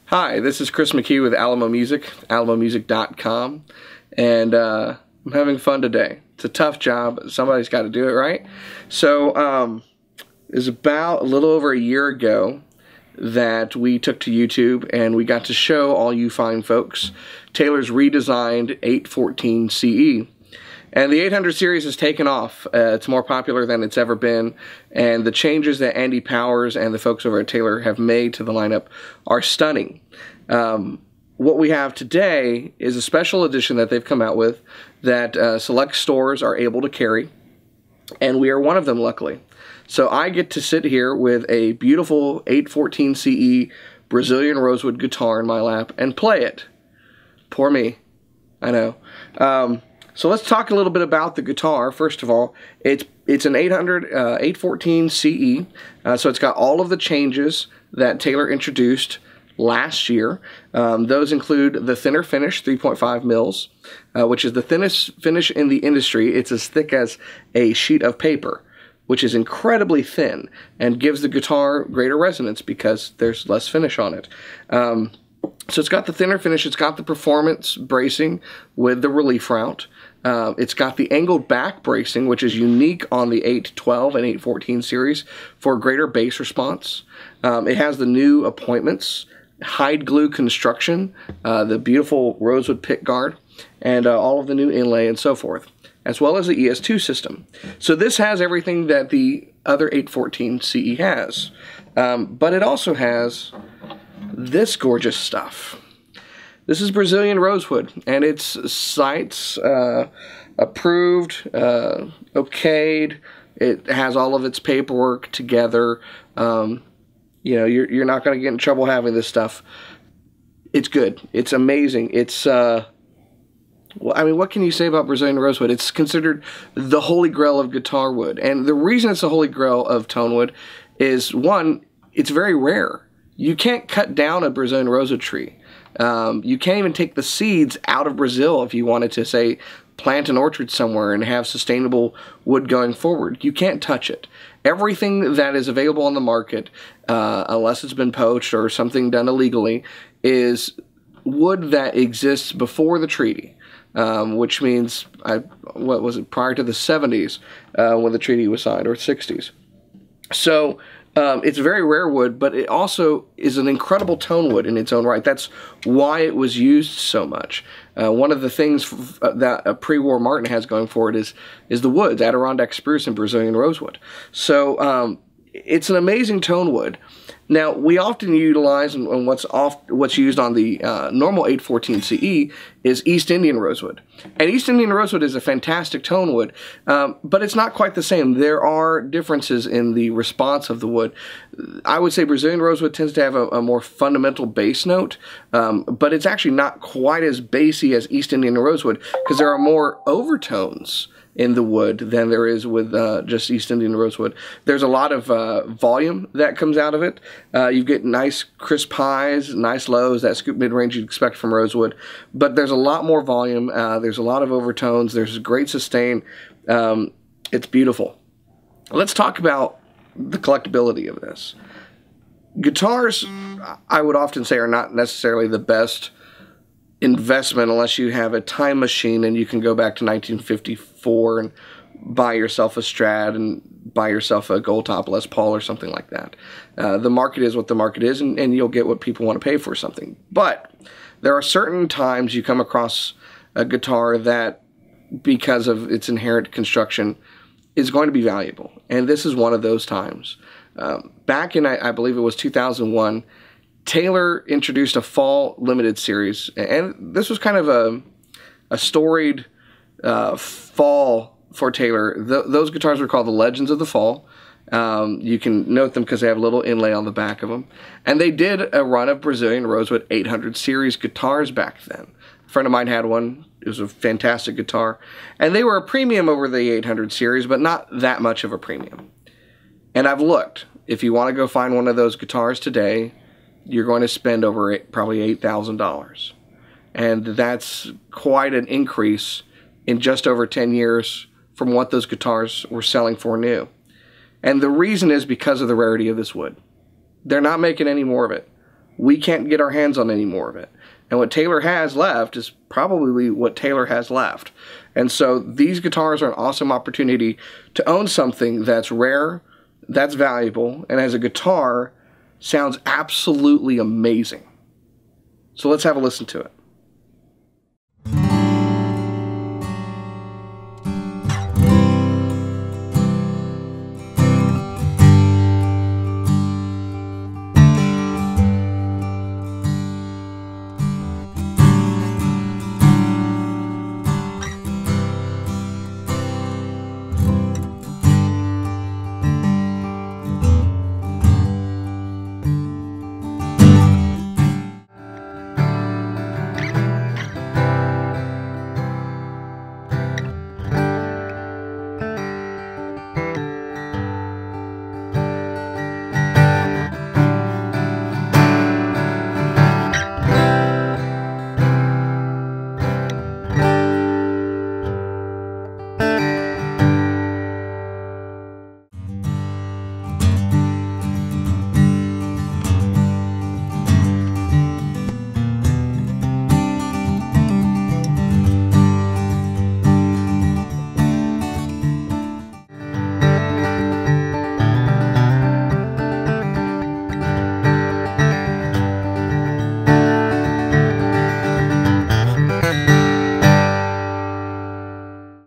Hi, this is Chris McKee with Alamo Music, alamomusic.com, and I'm having fun today. It's a tough job. Somebody's got to do it, right? So, it was about a little over a year ago that we took to YouTube and we got to show all you fine folks Taylor's redesigned 814 CE. And the 800 series has taken off. It's more popular than it's ever been, and the changes that Andy Powers and the folks over at Taylor have made to the lineup are stunning. What we have today is a special edition that they've come out with that select stores are able to carry, and we are one of them, luckily. So I get to sit here with a beautiful 814 CE Brazilian Rosewood guitar in my lap and play it. Poor me. I know. So let's talk a little bit about the guitar. First of all, it's an 814 CE, so it's got all of the changes that Taylor introduced last year. Those include the thinner finish, 3.5 mils, which is the thinnest finish in the industry. It's as thick as a sheet of paper, which is incredibly thin and gives the guitar greater resonance because there's less finish on it. So it's got the thinner finish, it's got the performance bracing with the relief route. It's got the angled back bracing, which is unique on the 812 and 814 series for greater bass response. It has the new appointments, hide glue construction, the beautiful rosewood pick guard, and all of the new inlay and so forth, as well as the ES2 system. So this has everything that the other 814 CE has, but it also has this gorgeous stuff. This is Brazilian Rosewood, and it's sites approved, okayed. It has all of its paperwork together. You know, you're not going to get in trouble having this stuff. It's good. It's amazing. It's well, I mean, what can you say about Brazilian Rosewood? It's considered the holy grail of guitar wood, and the reason it's the holy grail of tone wood is, one, it's very rare. You can't cut down a Brazilian rosewood tree. You can't even take the seeds out of Brazil if you wanted to, say, plant an orchard somewhere and have sustainable wood going forward. You can't touch it. Everything that is available on the market, unless it's been poached or something done illegally, is wood that exists before the treaty, which means, what was it, prior to the 70s when the treaty was signed, or 60s. So it's very rare wood, but it also is an incredible tone wood in its own right. That's why it was used so much. One of the things that a pre-war Martin has going for it is the woods, Adirondack spruce and Brazilian rosewood. So it's an amazing tone wood. Now, we often utilize, and what's used on the normal 814 CE is East Indian rosewood. And East Indian rosewood is a fantastic tone wood, but it's not quite the same. There are differences in the response of the wood. I would say Brazilian rosewood tends to have a more fundamental bass note, but it's actually not quite as bassy as East Indian rosewood because there are more overtones in the wood than there is with just East Indian rosewood. There's a lot of volume that comes out of it. You get nice crisp highs, nice lows, that scoop mid-range you'd expect from rosewood, but there's a lot more volume. There's a lot of overtones. There's great sustain. It's beautiful. Let's talk about the collectability of this. Guitars, I would often say, are not necessarily the best investment unless you have a time machine and you can go back to 1954 and buy yourself a Strat and buy yourself a Gold Top Les Paul or something like that. The market is what the market is, and you'll get what people want to pay for something. But there are certain times you come across a guitar that, because of its inherent construction, is going to be valuable. And this is one of those times. Back in, I believe it was 2001, Taylor introduced a fall limited series, and this was kind of a storied fall for Taylor. Those guitars were called the Legends of the Fall. You can note them because they have a little inlay on the back of them. And they did a run of Brazilian Rosewood 800 series guitars back then. A friend of mine had one. It was a fantastic guitar. And they were a premium over the 800 series, but not that much of a premium. And I've looked. If you want to go find one of those guitars today, you're going to spend over probably $8,000. And that's quite an increase in just over 10 years from what those guitars were selling for new. And the reason is because of the rarity of this wood. They're not making any more of it. we can't get our hands on any more of it. And what Taylor has left is probably what Taylor has left. And so these guitars are an awesome opportunity to own something that's rare, that's valuable, and as a guitar, sounds absolutely amazing. So let's have a listen to it.